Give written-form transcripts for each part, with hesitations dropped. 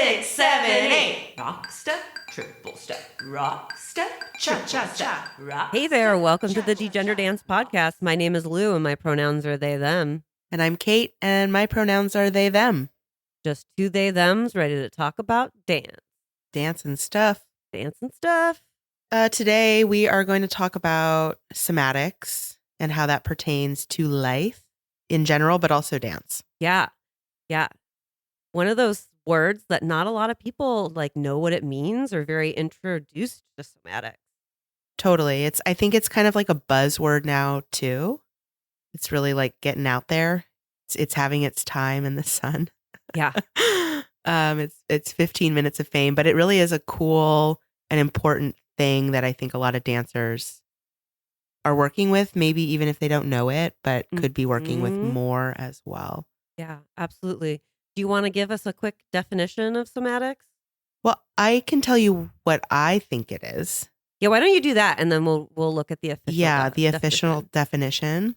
6, 7, 8. Rock step, triple step, rock step, cha-cha-cha, rock. Hey there, welcome to the Degender Dance Podcast. My name is Lou and my pronouns are they, them. And I'm Kate and my pronouns are they, them. Just two they, thems ready to talk about dance. Dance and stuff. Dance and stuff. Today we are going to talk about somatics and how that pertains to life in general, but also dance. Yeah. One of those words that not a lot of people know what it means or very introduced to somatics. Totally. I think it's kind of like a buzzword now too. It's really like getting out there. It's having its time in the sun. Yeah. It's 15 minutes of fame, but it really is a cool and important thing that I think a lot of dancers are working with, maybe even if they don't know it, but could be working with more as well. Yeah, absolutely. Do you want to give us a quick definition of somatics? Well, I can tell you what I think it is. Yeah, why don't you do that and then we'll look at the official the official definition.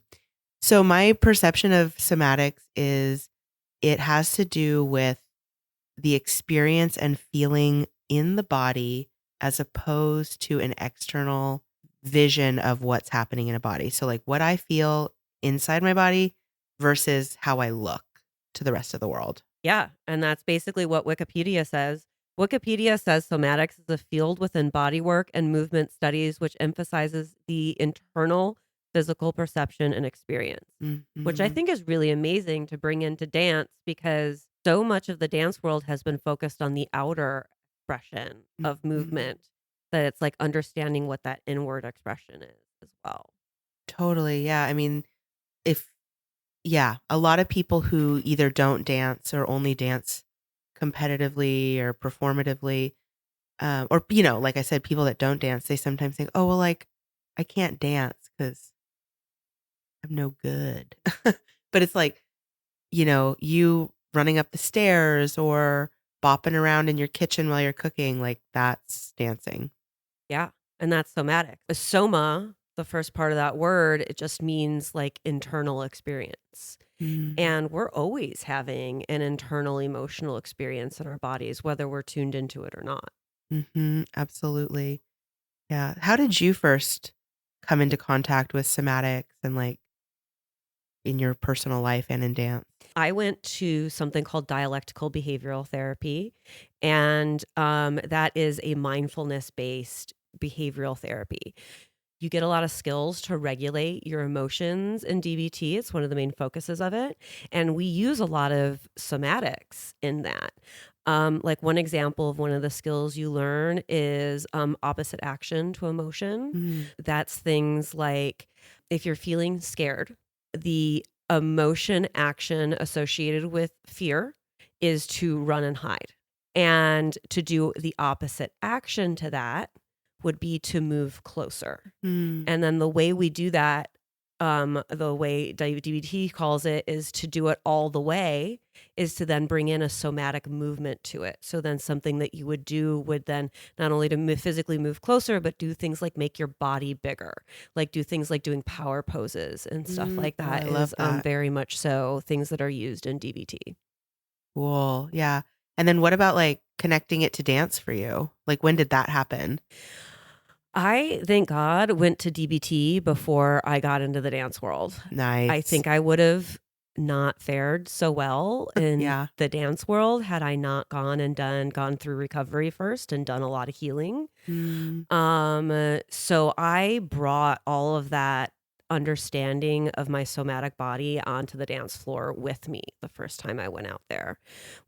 So my perception of somatics is it has to do with the experience and feeling in the body as opposed to an external vision of what's happening in a body. So like what I feel inside my body versus how I look to the rest of the world. Yeah, and that's basically what Wikipedia says. Wikipedia says somatics is a field within bodywork and movement studies which emphasizes the internal physical perception and experience, which I think is really amazing to bring into dance because so much of the dance world has been focused on the outer expression of movement that it's like understanding what that inward expression is as well. Totally. Yeah. I mean, a lot of people who either don't dance or only dance competitively or performatively, or, like I said, people that don't dance, they sometimes think, oh, well, like I can't dance because I'm no good. But it's like, you running up the stairs or bopping around in your kitchen while you're cooking, like that's dancing. Yeah. And that's somatic. A soma, the first part of that word, it just means like internal experience. And we're always having an internal emotional experience in our bodies, whether we're tuned into it or not. Absolutely. Yeah. How did you first come into contact with somatics and like in your personal life and in dance? I went to something called dialectical behavioral therapy, and that is a mindfulness-based behavioral therapy. You get a lot of skills to regulate your emotions in DBT. It's one of the main focuses of it. And we use a lot of somatics in that. Like one example of one of the skills you learn is opposite action to emotion. That's things like if you're feeling scared, the emotion action associated with fear is to run and hide. And to do the opposite action to that would be to move closer. And then the way we do that, the way DBT calls it, is to do it all the way, is to then bring in a somatic movement to it. So then something that you would do would then not only to physically move closer, but do things like make your body bigger, like do things like doing power poses and stuff like that. I love that. Very much so things that are used in DBT. Cool. Yeah. And then what about like connecting it to dance for you? Like when did that happen? I, thank God, went to DBT before I got into the dance world. Nice. I think I would have not fared so well in the dance world had I not gone through recovery first and done a lot of healing. So I brought all of that understanding of my somatic body onto the dance floor with me the first time I went out there,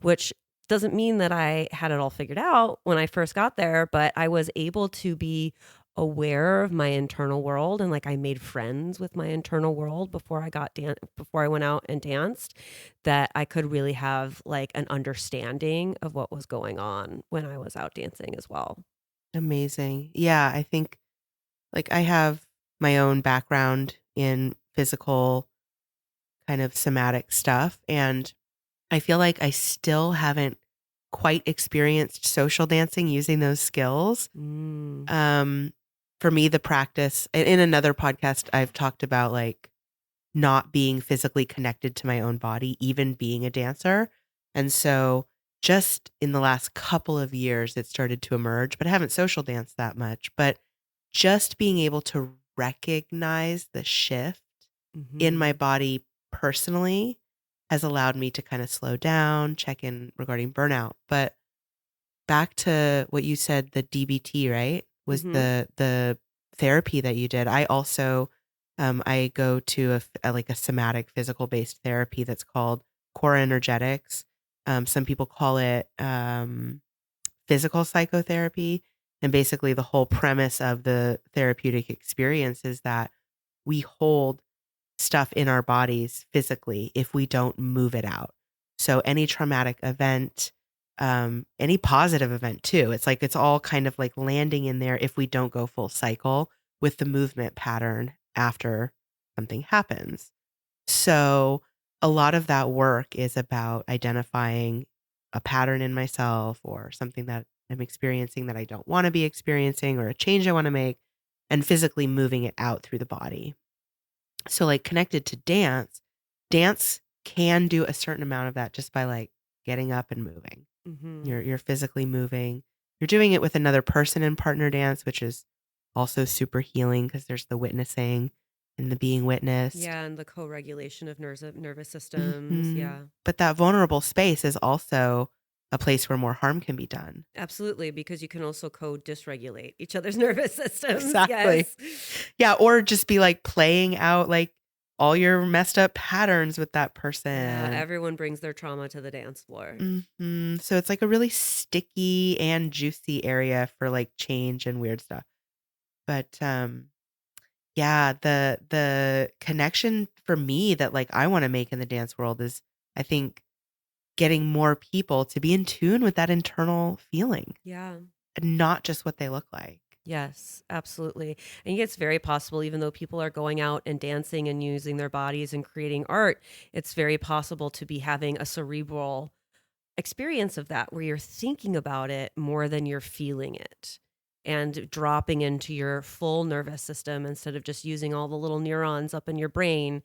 which doesn't mean that I had it all figured out when I first got there, but I was able to be aware of my internal world, and like I made friends with my internal world before I went out and danced, that I could really have like an understanding of what was going on when I was out dancing as well. Amazing. Yeah, I think like I have my own background in physical kind of somatic stuff, and I feel like I still haven't quite experienced social dancing using those skills. For me, the practice, in another podcast, I've talked about like not being physically connected to my own body, even being a dancer. And so just in the last couple of years, it started to emerge, but I haven't social danced that much. But just being able to recognize the shift in my body personally has allowed me to kind of slow down, check in regarding burnout. But back to what you said, the DBT, right? Was the therapy that you did. I also I go to like a somatic physical based therapy that's called core energetics. Some people call it physical psychotherapy. And basically the whole premise of the therapeutic experience is that we hold stuff in our bodies physically if we don't move it out. So any traumatic event, any positive event too, it's like it's all kind of like landing in there if we don't go full cycle with the movement pattern after something happens. So a lot of that work is about identifying a pattern in myself or something that I'm experiencing that I don't want to be experiencing or a change I want to make and physically moving it out through the body. So like connected to dance, dance can do a certain amount of that just by like getting up and moving. You're physically moving. You're doing it with another person in partner dance, which is also super healing because there's the witnessing and the being witnessed. Yeah, and the co-regulation of nervous systems. Yeah. But that vulnerable space is also a place where more harm can be done. Absolutely, because you can also co-dysregulate each other's nervous systems. Exactly. Yes. Yeah, or just be like playing out like all your messed up patterns with that person. Yeah, everyone brings their trauma to the dance floor. So it's like a really sticky and juicy area for like change and weird stuff. But yeah, the connection for me that like I want to make in the dance world is I think getting more people to be in tune with that internal feeling. Yeah. Not just what they look like. Yes, absolutely. And it's very possible, even though people are going out and dancing and using their bodies and creating art, it's very possible to be having a cerebral experience of that where you're thinking about it more than you're feeling it and dropping into your full nervous system instead of just using all the little neurons up in your brain,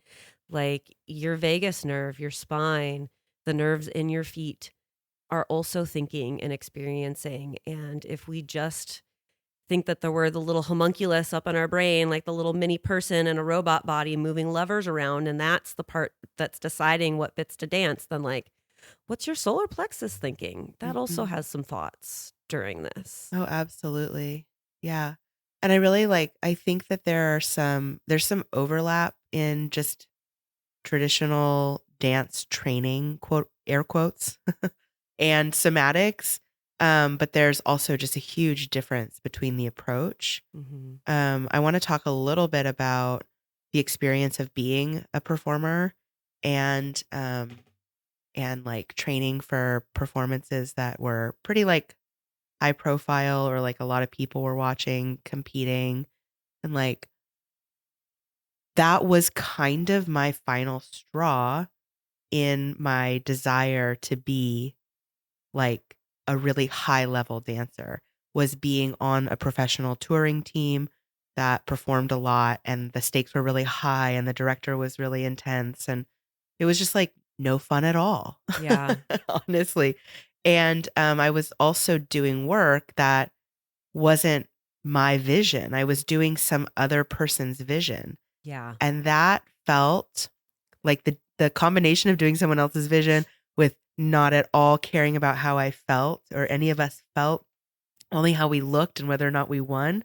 like your vagus nerve, your spine, the nerves in your feet are also thinking and experiencing. And if we just think that there were the little homunculus up in our brain, like the little mini person in a robot body moving levers around, and that's the part that's deciding what bits to dance, then like, what's your solar plexus thinking? That also has some thoughts during this. Oh, absolutely. Yeah. And I really I think that there's some overlap in just traditional dance training, quote, air quotes, and somatics. But there's also just a huge difference between the approach. I want to talk a little bit about the experience of being a performer and like training for performances that were pretty like high profile or like a lot of people were watching, competing, and like that was kind of my final straw in my desire to be like a really high level dancer, was being on a professional touring team that performed a lot and the stakes were really high and the director was really intense and it was just like no fun at all. Yeah. Honestly. And I was also doing work that wasn't my vision. I was doing some other person's vision. Yeah. And that felt like the combination of doing someone else's vision with not at all caring about how I felt or any of us felt, only how we looked and whether or not we won.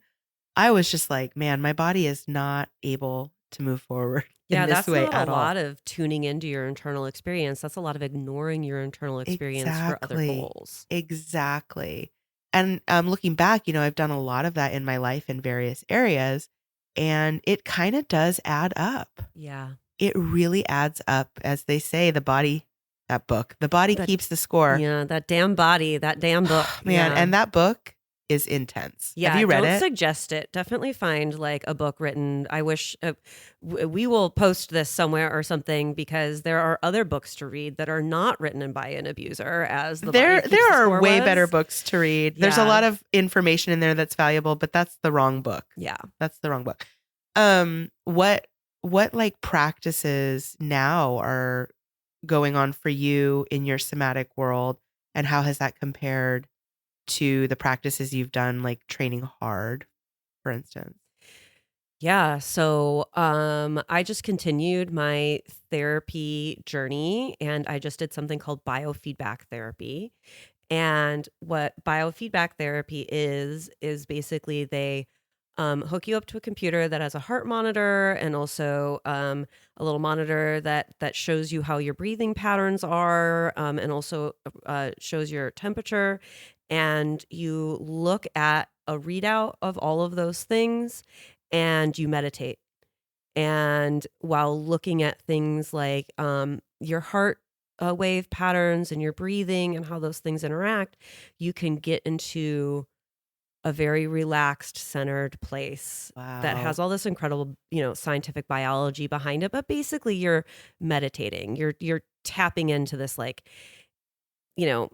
I was just like, man, my body is not able to move forward Yeah, in this that's way not at a all. lot of tuning into your internal experience. That's a lot of ignoring your internal experience for other goals. Exactly. And looking back, I've done a lot of that in my life in various areas, and it kind of does add up. Yeah. It really adds up. As they say, the body keeps the score. Yeah, that damn body, that damn book. Man, yeah. and that book is intense. Yeah, Have you read don't it? suggest it. Definitely find like a book written. I wish we will post this somewhere or something because there are other books to read that are not written by an abuser. As the there Body Keeps the are Score way was. better books to read. There's a Yeah. lot of information in there that's valuable, but that's the wrong book. Yeah, That's the wrong book. What like practices now are going on for you in your somatic world, And how has that compared to the practices you've done, like training hard, for instance? Yeah. So I just continued my therapy journey and I just did something called biofeedback therapy. And what biofeedback therapy is basically they hook you up to a computer that has a heart monitor and also a little monitor that shows you how your breathing patterns are and also shows your temperature. And you look at a readout of all of those things and you meditate. And while looking at things like your heart wave patterns and your breathing and how those things interact, you can get into a very relaxed, centered place that Wow. has all this incredible, scientific biology behind it. But basically, you're meditating. You're tapping into this you know,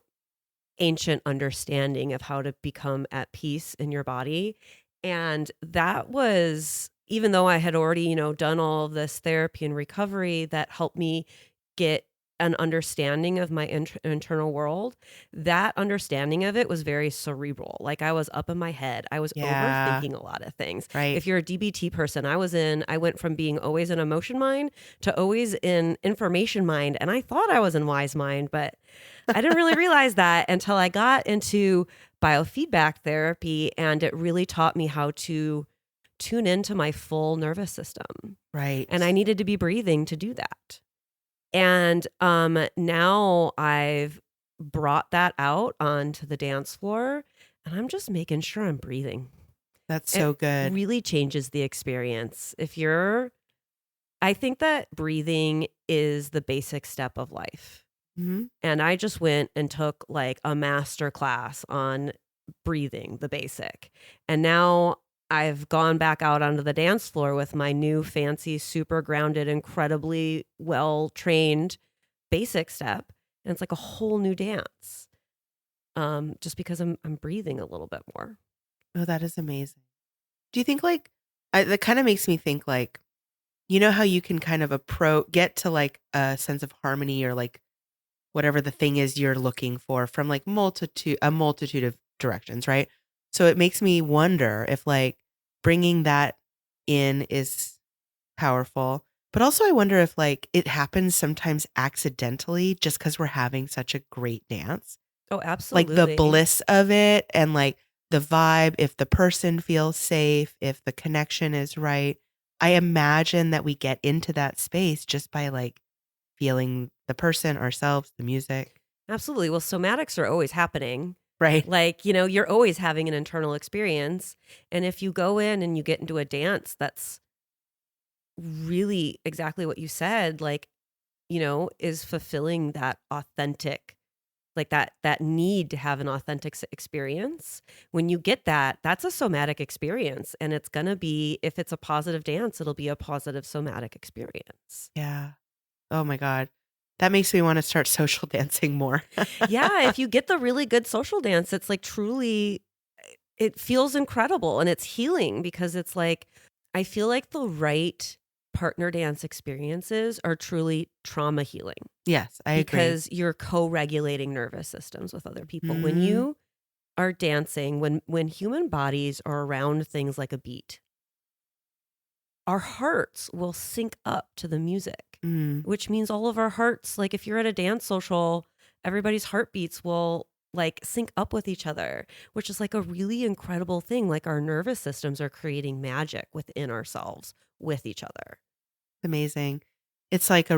ancient understanding of how to become at peace in your body. And that was, even though I had already, done all of this therapy and recovery that helped me get an understanding of my internal world, that understanding of it was very cerebral. Like I was up in my head. I was Yeah. overthinking a lot of things. Right. If you're a DBT person, I went from being always in emotion mind to always in information mind. And I thought I was in wise mind, but I didn't really realize that until I got into biofeedback therapy, and it really taught me how to tune into my full nervous system. Right. And I needed to be breathing to do that. And now I've brought that out onto the dance floor, and I'm just making sure I'm breathing. That's It so good. really changes the experience. I think that breathing is the basic step of life. Mhm. And I just went and took like a master class on breathing, the basic. And now I've gone back out onto the dance floor with my new fancy, super grounded, incredibly well trained basic step. And it's like a whole new dance. Just because I'm breathing a little bit more. Oh, that is amazing. Do you think like that kind of makes me think like, how you can kind of get to like a sense of harmony or like whatever the thing is you're looking for from like a multitude of directions, right? So it makes me wonder if like bringing that in is powerful, but also I wonder if like it happens sometimes accidentally just because we're having such a great dance. Oh, Like the absolutely. bliss of it and like the vibe, if the person feels safe, if the connection is right. I imagine that we get into that space just by like feeling the person, ourselves, the music. Absolutely. Well, somatics are always happening. Right. Like, you're always having an internal experience. And if you go in and you get into a dance that's really exactly what you said, like, is fulfilling that authentic, like that need to have an authentic experience. When you get that, that's a somatic experience. And it's going to be, if it's a positive dance, it'll be a positive somatic experience. Yeah. Oh my God. That makes me want to start social dancing more. Yeah. If you get the really good social dance, it's like truly, it feels incredible and it's healing because it's like, I feel like the right partner dance experiences are truly trauma healing Yes, I agree. because you're co-regulating nervous systems with other people. When Mhm. you are dancing, when human bodies are around things like a beat, our hearts will sync up to the music, Mm. which means all of our hearts, like if you're at a dance social, everybody's heartbeats will like sync up with each other, which is like a really incredible thing. Like our nervous systems are creating magic within ourselves with each other. Amazing. It's like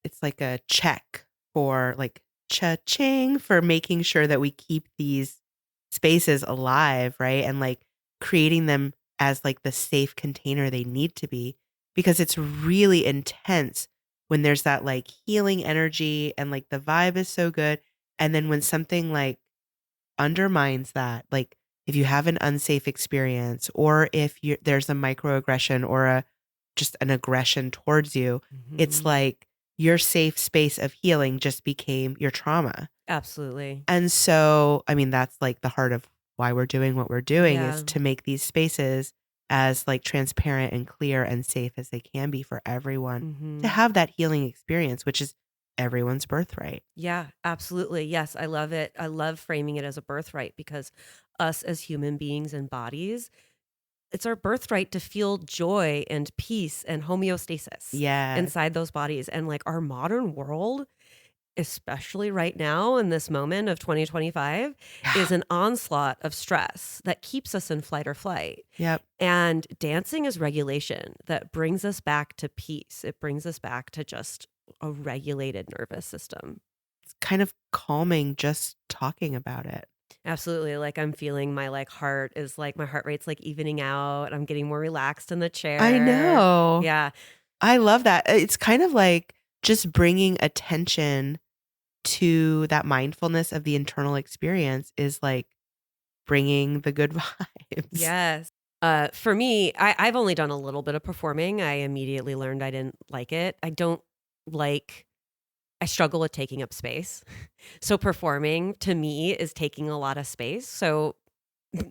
it's like a check for like cha-ching for making sure that we keep these spaces alive, right? And like creating them as like the safe container they need to be because it's really intense when there's that like healing energy and like the vibe is so good. And then when something like undermines that, like if you have an unsafe experience or if there's a microaggression or just an aggression towards you, it's like your safe space of healing just became your trauma. Absolutely. And so, I mean, that's like the heart of why we're doing what we're doing Yeah. is to make these spaces as like transparent and clear and safe as they can be for everyone to have that healing experience, which is everyone's birthright. Yeah, absolutely. Yes, I love it. I love framing it as a birthright because us as human beings and bodies, it's our birthright to feel joy and peace and homeostasis Yes. inside those bodies. And like our modern world, especially right now in this moment of 2025, Yeah. is an onslaught of stress that keeps us in flight or flight. Yep. And dancing is regulation that brings us back to peace. It brings us back to just a regulated nervous system. It's kind of calming just talking about it. Absolutely. Like I'm feeling my like heart is like my heart rate's like evening out. I'm getting more relaxed in the chair. I know. Yeah. I love that. It's kind of like just bringing attention to that mindfulness of the internal experience is like bringing the good vibes. Yes. For me, I've only done a little bit of performing. I immediately learned I didn't like it. I struggle with taking up space. So performing to me is taking a lot of space. So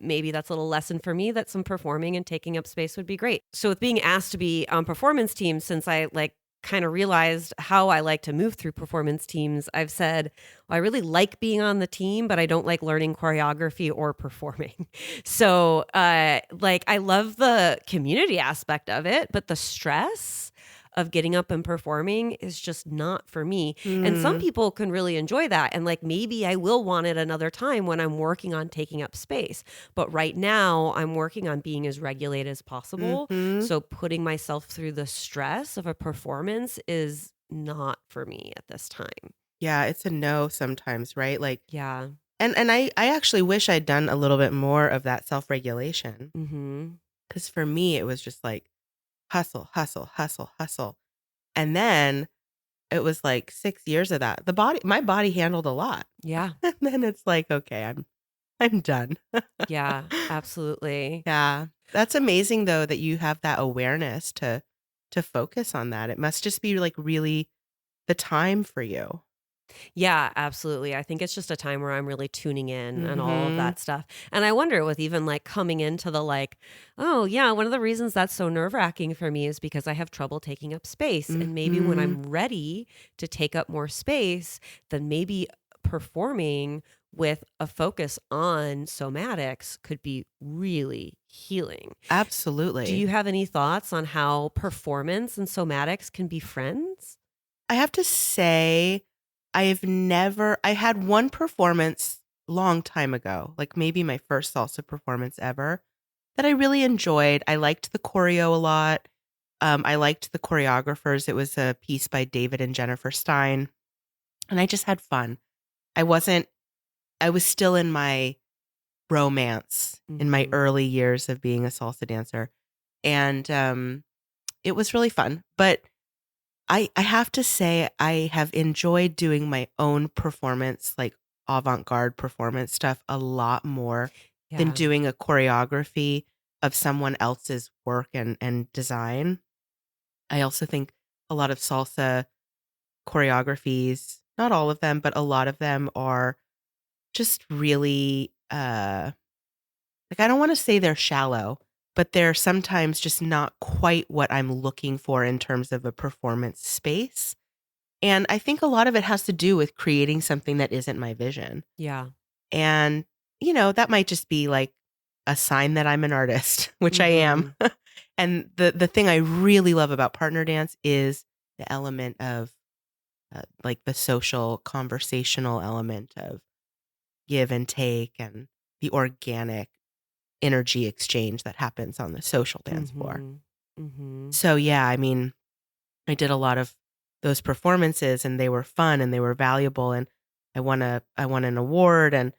maybe that's a little lesson for me that some performing and taking up space would be great. So with being asked to be on performance teams, since I like kind of realized how I like to move through performance teams, I've said, well, I really like being on the team, but I don't like learning choreography or performing. So like I love the community aspect of it, but the stress of getting up and performing is just not for me. And some people can really enjoy that. And like maybe I will want it another time when I'm working on taking up space. But right now I'm working on being as regulated as possible. Mhm. So putting myself through the stress of a performance is not for me at this time. Yeah, it's a no sometimes, right? Like, Yeah. and I actually wish I'd done a little bit more of that self-regulation, Mm-hmm. because for me it was just like hustle, hustle, hustle, hustle. And then it was like 6 years of that. My body handled a lot. Yeah. And then it's like, okay, I'm done. Yeah, absolutely. Yeah. That's amazing though that you have that awareness to focus on that. It must just be like really the time for you. Yeah, absolutely. I think it's just a time where I'm really tuning in and all of Mhm. that stuff. And I wonder with even like coming into the like, oh, yeah, one of the reasons that's so nerve wracking for me is because I have trouble taking up space. And maybe when Mhm. I'm ready to take up more space, then maybe performing with a focus on somatics could be really healing. Do Absolutely. you have any thoughts on how performance and somatics can be friends? I have to say, I had one performance long time ago, like maybe my first salsa performance ever, that I really enjoyed. I liked the choreo a lot. I liked the choreographers. It was a piece by David and Jennifer Stein, and I just had fun. I wasn't, I was still in my romance in my Mhm. early years of being a salsa dancer. And it was really fun. But I have to say, I have enjoyed doing my own performance, like avant-garde performance stuff, a lot more than Yeah. doing a choreography of someone else's work and design. I also think a lot of salsa choreographies, not all of them, but a lot of them are just really like, I don't want to say they're shallow, but they're sometimes just not quite what I'm looking for in terms of a performance space. And I think a lot of it has to do with creating something that isn't my vision. Yeah. And, that might just be like a sign that I'm an artist, which I am. Mhm. And the thing I really love about partner dance is the element of like the social conversational element of give and take and the organic energy exchange that happens on the social dance floor. Mhm. Mhm. So yeah, I mean, I did a lot of those performances and they were fun and they were valuable and I won an award and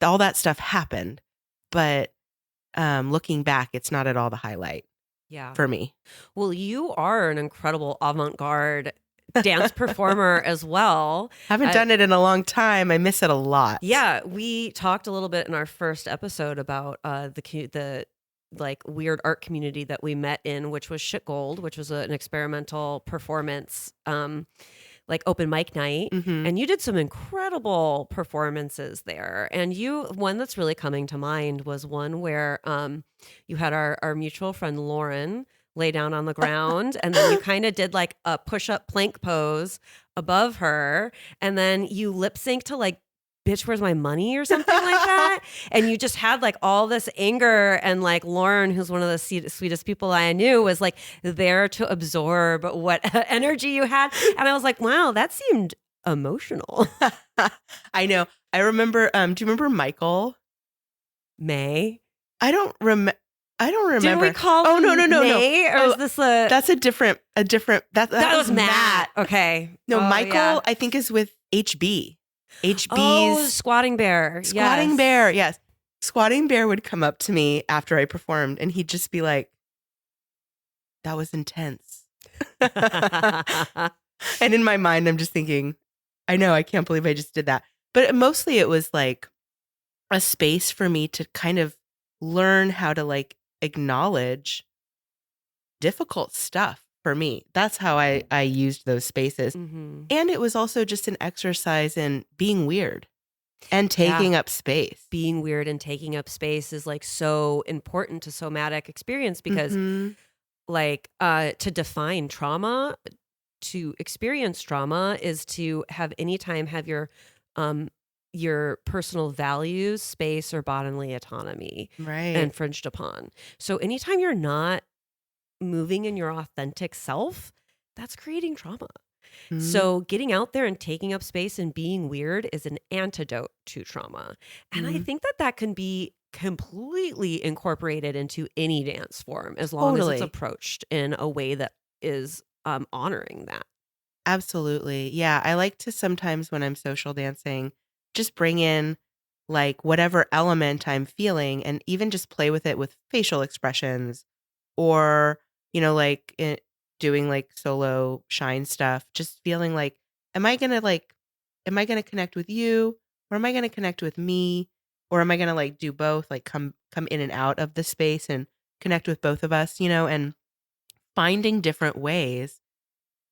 all that stuff happened. But looking back, it's not at all the highlight Yeah. for me. Well, you are an incredible avant-garde dance performer as well. Haven't done it in a long time. I miss it a lot. Yeah, we talked a little bit in our first episode about the like weird art community that we met in, which was Shit Gold, which was an experimental performance like open mic night. Mhm. And you did some incredible performances there. And one that's really coming to mind was one where you had our mutual friend Lauren lay down on the ground and then you kind of did like a push-up plank pose above her, and then you lip sync to like bitch where's my money or something like that, and you just had like all this anger, and like Lauren, who's one of the sweetest people I knew, was like there to absorb what energy you had, and I was like, wow, that seemed emotional. I know. I remember. Do you remember Michael? May, I don't remember. did we call Oh, him no. May, or is this a That's a different. That was Matt. Okay. No, Oh, Michael, yeah. I think is with HB. HB's Oh, Squatting Bear. Squatting Yes. Bear. Yes. Squatting Bear would come up to me after I performed and he'd just be like, that was intense. And in my mind, I'm just thinking, I know, I can't believe I just did that. But mostly it was like a space for me to kind of learn how to like acknowledge difficult stuff for me. That's how I used those spaces. Mhm. And it was also just an exercise in being weird and taking up space. Being weird and taking up space is like so important to somatic experience because Mhm. like to define trauma, to experience trauma is to have anytime have your personal values, space, or bodily autonomy Right. infringed upon. So anytime you're not moving in your authentic self, that's creating trauma. Mhm. So getting out there and taking up space and being weird is an antidote to trauma. And I Mhm. think that that can be completely incorporated into any dance form as long as it's Totally. approached in a way that is honoring that. Absolutely. Yeah. I like to sometimes when I'm social dancing, just bring in like whatever element I'm feeling and even just play with it with facial expressions or, like doing like solo shine stuff, just feeling like, am I going to like, am I going to connect with you or am I going to connect with me? Or am I going to like do both, like come in and out of the space and connect with both of us, and finding different ways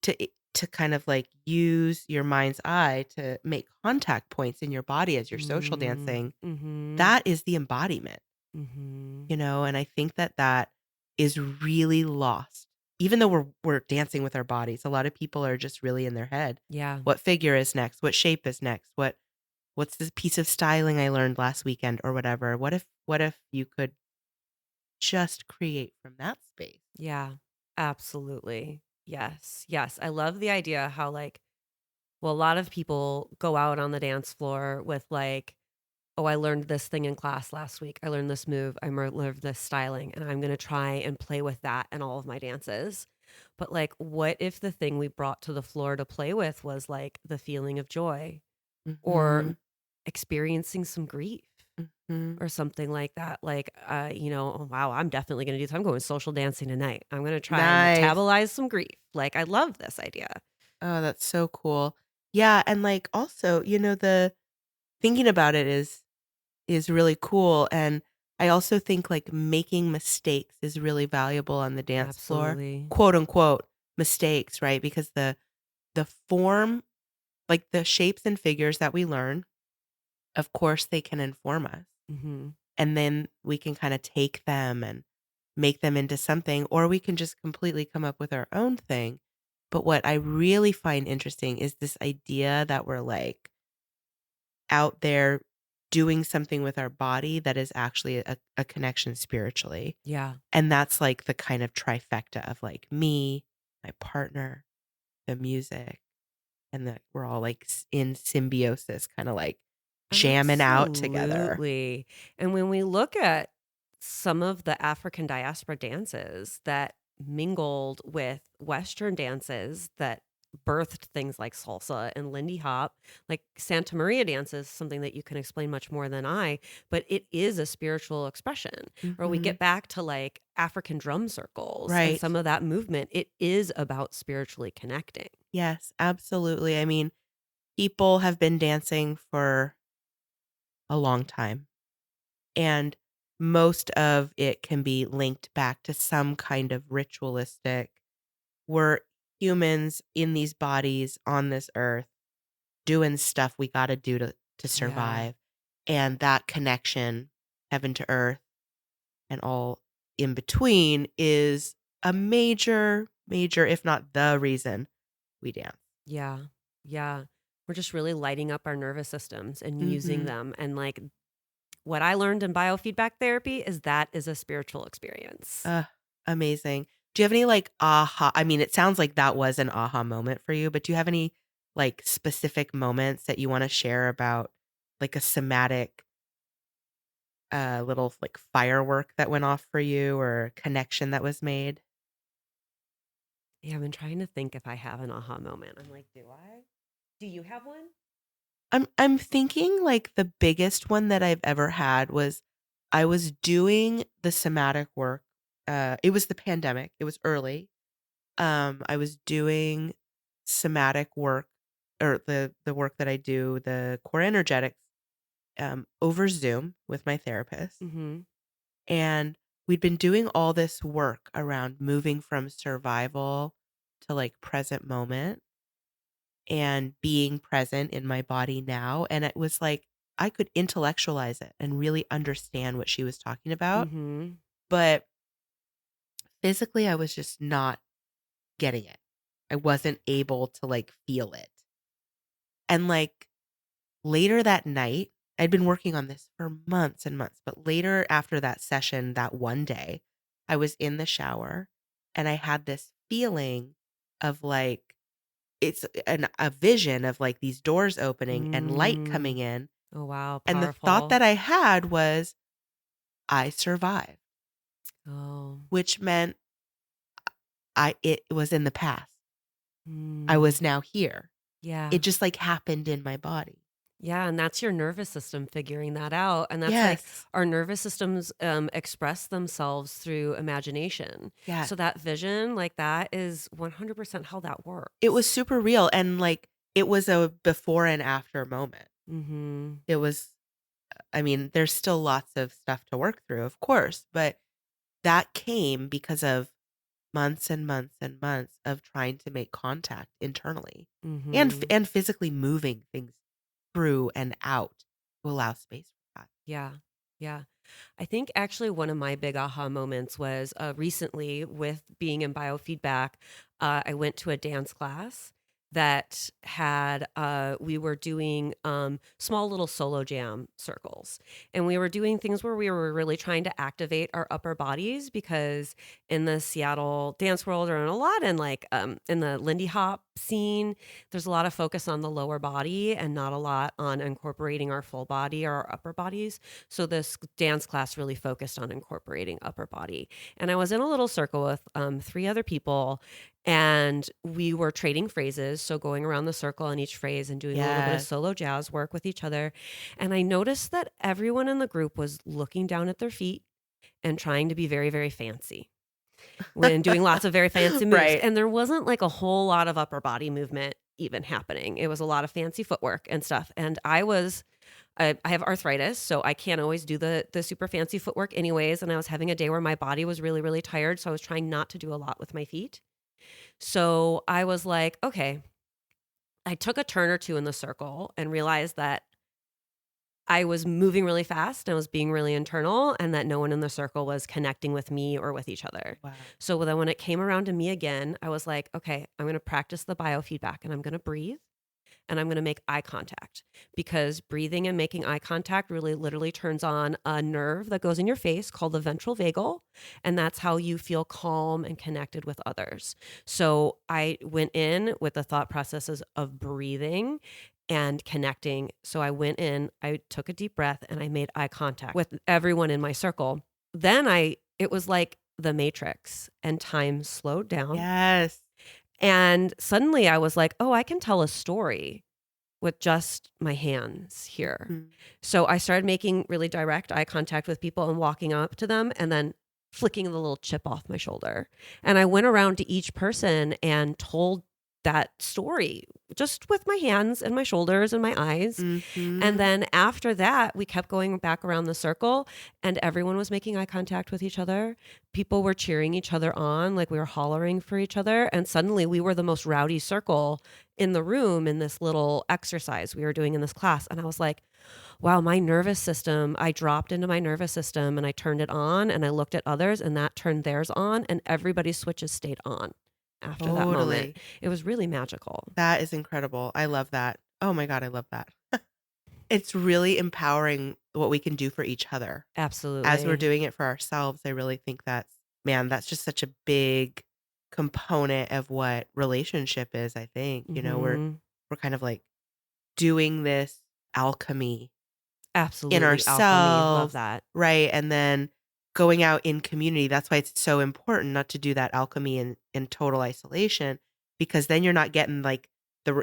to kind of like use your mind's eye to make contact points in your body as you're social dancing. Mm-hmm. That is the embodiment, Mm-hmm. and I think that is really lost. Even though we're dancing with our bodies, a lot of people are just really in their head. Yeah. What figure is next? What shape is next? What's this piece of styling I learned last weekend or whatever? What if you could just create from that space? Yeah. Absolutely. Yes. Yes. I love the idea how like, well, a lot of people go out on the dance floor with like, oh, I learned this thing in class last week. I learned this move. I learned this styling, and I'm going to try and play with that in all of my dances. But like, what if the thing we brought to the floor to play with was like the feeling of joy or Mhm. experiencing some grief Mhm. or something like that? Like, oh, wow, I'm definitely going to do this. I'm going social dancing tonight. I'm going to try and Nice. metabolize some grief. Like, I love this idea. Oh, that's so cool. Yeah, and like also, the thinking about it is really cool and I also think like making mistakes is really valuable on the dance floor. Absolutely. Quote unquote mistakes, right? Because the form, like the shapes and figures that we learn, of course they can inform us. Mm-hmm. And then we can kind of take them and make them into something or we can just completely come up with our own thing. But what I really find interesting is this idea that we're like out there doing something with our body that is actually a connection spiritually. Yeah. And that's like the kind of trifecta of like me, my partner, the music, and that we're all like in symbiosis, kind of like jamming out together. Absolutely. And when we look at some of the African diaspora dances that mingled with Western dances that birthed things like salsa and Lindy Hop, like Santa Maria dance is something that you can explain much more than I, but it is a spiritual expression. Or we Mhm. get back to like African drum circles and Right. some of that movement, it is about spiritually connecting. Yes, absolutely. I mean, people have been dancing for a long time. And most of it can be linked back to some kind of ritualistic, we're humans in these bodies on this earth doing stuff we got to do to Yeah. survive. And that connection, heaven to earth and all in between, is a major, major, if not the reason we dance. Yeah. Yeah. We're just really lighting up our nervous systems and using Mm-hmm. them. And like what I learned in biofeedback therapy is that is a spiritual experience. Amazing. Do you have any like aha? I mean, it sounds like that was an aha moment for you, but do you have any like specific moments that you want to share about like a somatic little like firework that went off for you or connection that was made? Yeah, I've been trying to think if I have an aha moment. I'm like, do I? Do you have one? I'm thinking like the biggest one that I've ever had was I was doing the somatic work. It was the pandemic. It was early. I was doing somatic work or the work that I do, the core energetics, over Zoom with my therapist. Mm-hmm. And we'd been doing all this work around moving from survival to like present moment and being present in my body now. And it was like I could intellectualize it and really understand what she was talking about. Mm-hmm. But physically, I was just not getting it. I wasn't able to like feel it. And like later that night, I'd been working on this for months and months, but later after that session, that one day, I was in the shower and I had this feeling of like a vision of like these doors opening and light Mm. coming in. Oh, wow. And the thought Powerful. that I had was, I survived, Oh. which meant it was in the past. I Mm. was now here. Yeah. It just like happened in my body. Yeah, and that's your nervous system figuring that out. And that's like Yes. our nervous systems express themselves through imagination. Yes. So that vision, like that, is 100% how that It was works. super real and like it was a before and after moment. Mm-hmm. It was I mean, there's still lots of stuff to work through, of course, but that came because of months and months and months of trying to make contact internally Mm-hmm. and physically moving things through and out to allow space for that. Yeah. Yeah. I think actually one of my big aha moments was recently with being in biofeedback. I went to a dance class that had, we were doing small little solo jam circles. And we were doing things where we were really trying to activate our upper bodies because in the Seattle dance world or in a lot in like in the Lindy Hop scene, there's a lot of focus on the lower body and not a lot on incorporating our full body or our upper bodies. So this dance class really focused on incorporating upper body. And I was in a little circle with 3 other people and we were trading phrases. So going around the circle on each phrase and doing a little bit of Yes. solo jazz work with each other. And I noticed that everyone in the group was looking down at their feet and trying to be very, very fancy when doing lots of very fancy moves. Right. And there wasn't like a whole lot of upper body movement even happening. It was a lot of fancy footwork and stuff. And I have arthritis, so I can't always do the super fancy footwork anyways. And I was having a day where my body was really, really tired. So I was trying not to do a lot with my feet. So I was like, okay, I took a turn or two in the circle and realized that I was moving really fast and I was being really internal and that no one in the circle was connecting with me or with each other. Wow. So then when it came around to me again, I was like, okay, I'm going to practice the biofeedback and I'm going to breathe and I'm going to make eye contact because breathing and making eye contact really literally turns on a nerve that goes in your face called the ventral vagal. And that's how you feel calm and connected with others. So I went in with the thought processes of breathing and connecting. So I went in, I took a deep breath and I made eye contact with everyone in my circle. Then it was like the Matrix and time slowed down. Yes. And suddenly I was like, oh, I can tell a story with just my hands here. Mhm. So I started making really direct eye contact with people and walking up to them and then flicking the little chip off my shoulder. And I went around to each person and told that story just with my hands and my shoulders and my eyes. Mhm. And then after that, we kept going back around the circle and everyone was making eye contact with each other. People were cheering each other on, like we were hollering for each other. And suddenly we were the most rowdy circle in the room in this little exercise we were doing in this class. And I was like, wow, my nervous system, I dropped into my nervous system and I turned it on and I looked at others and that turned theirs on and everybody's switches stayed on. after that moment. Totally. It was really magical. That is incredible. I love that. Oh my God, I love that. It's really empowering what we can do for each other. As we're Absolutely. doing it for ourselves, I really think that's just such a big component of what relationship is, I think. Hmm. We're kind of like doing this alchemy in Absolutely. Alchemy. Love ourselves, that. right? And then going out in community. That's why it's so important not to do that alchemy in total isolation, because then you're not getting like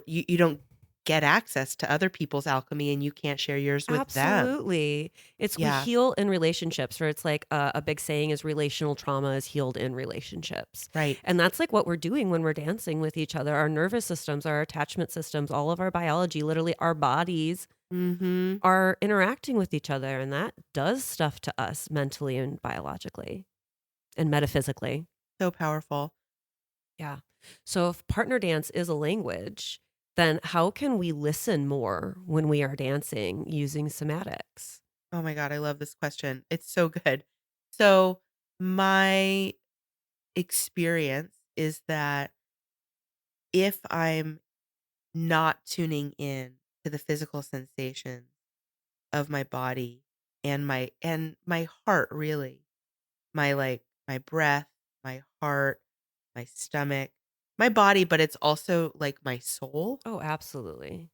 you don't get access to other people's alchemy and you can't share yours with them. Absolutely. It's we Yeah, heal in relationships, or it's like a big saying is relational trauma is healed in relationships. right. And that's like what we're doing when we're dancing with each other. Our nervous systems, our attachment systems, all of our biology, literally our bodies Mm-hmm. are interacting with each other. And that does stuff to us mentally and biologically and metaphysically. So powerful. Yeah. So if partner dance is a language, then how can we listen more when we are dancing using somatics? Oh my God, I love this question. It's so good. So, my experience is that if I'm not tuning in to the physical sensations of my body and my heart, really, my breath, my heart, my stomach, my body, but it's also like my soul, Oh, absolutely.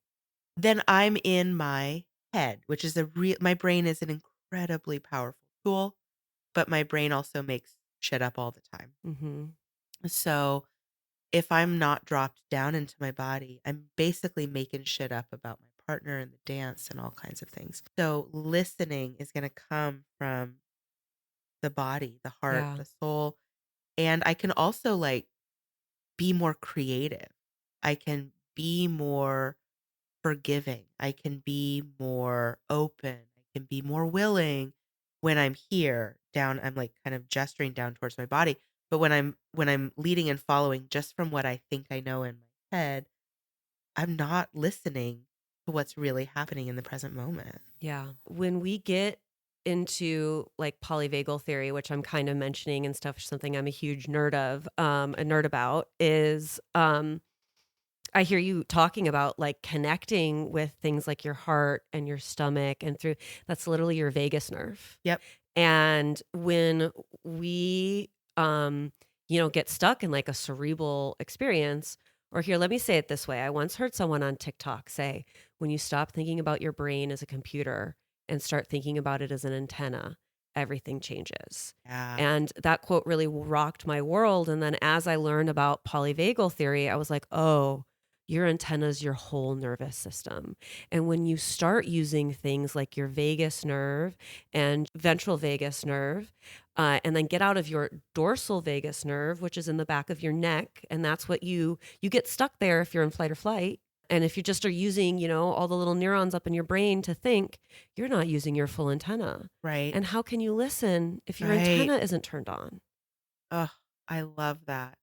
then I'm in my head, which is my brain is an incredibly powerful tool, but my brain also makes shit up all the time. Mhm. So if I'm not dropped down into my body, I'm basically making shit up about my partner and the dance and all kinds of things. So listening is going to come from the body, the heart, Yeah. the soul. And I can also like be more creative. I can be more forgiving. I can be more open. I can be more willing when I'm here down. I'm like kind of gesturing down towards my body. But when I'm leading and following just from what I think I know in my head, I'm not listening to what's really happening in the present moment. Yeah. When we get into like polyvagal theory, which I'm kind of mentioning and stuff, something I'm a huge nerd of, a nerd about is I hear you talking about like connecting with things like your heart and your stomach and through that's literally your vagus nerve. Yep. And when we, get stuck in like a cerebral experience, or here, let me say it this way. I once heard someone on TikTok say, when you stop thinking about your brain as a computer and start thinking about it as an antenna, everything changes. Yeah. And that quote really rocked my world. And then as I learned about polyvagal theory, I was like, oh, your antenna is your whole nervous system. And when you start using things like your vagus nerve and ventral vagus nerve, and then get out of your dorsal vagus nerve, which is in the back of your neck, and that's what you get stuck there if you're in flight or flight. And if you just are using, all the little neurons up in your brain to think, you're not using your full antenna. Right. And how can you listen if your Right. antenna isn't turned on? Oh, I love that.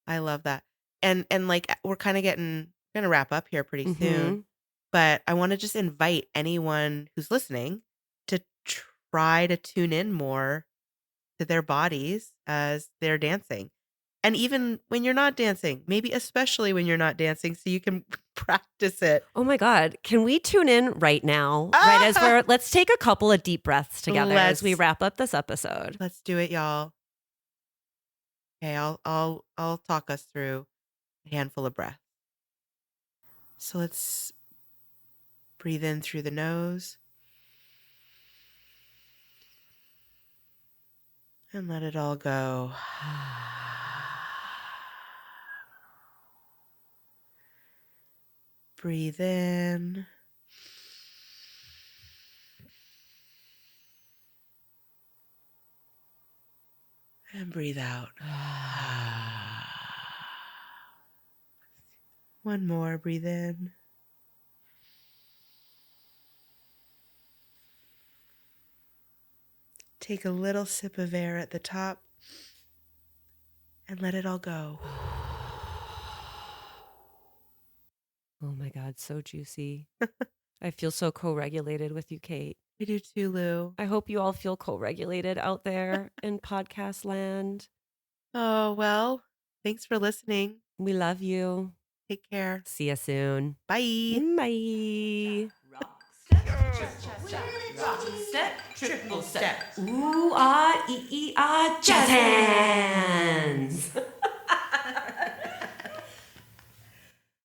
I love that. And like we're kind of gonna wrap up here pretty soon, Mm-hmm. but I want to just invite anyone who's listening to try to tune in more to their bodies as they're dancing. And even when you're not dancing, maybe especially when you're not dancing, so you can practice it. Oh my God. Can we tune in right now? Right as Ah! let's take a couple of deep breaths together as we Let's wrap up this episode. let's do it, y'all. Okay, I'll talk us through a handful of breaths. So let's breathe in through the nose and let it all go. Breathe in. And breathe out. One more. Breathe in. Take a little sip of air at the top and let it all go. Oh my God, so juicy. I feel so co-regulated with you, Kate. I do too, Lou. I hope you all feel co-regulated out there in podcast land. Oh, well, Thanks for listening. We love you. Take care. See you soon. Bye. Bye. Rock step, cha-cha-cha. Rock step, triple step. Ooh, ah, ee, ah, jazz hands.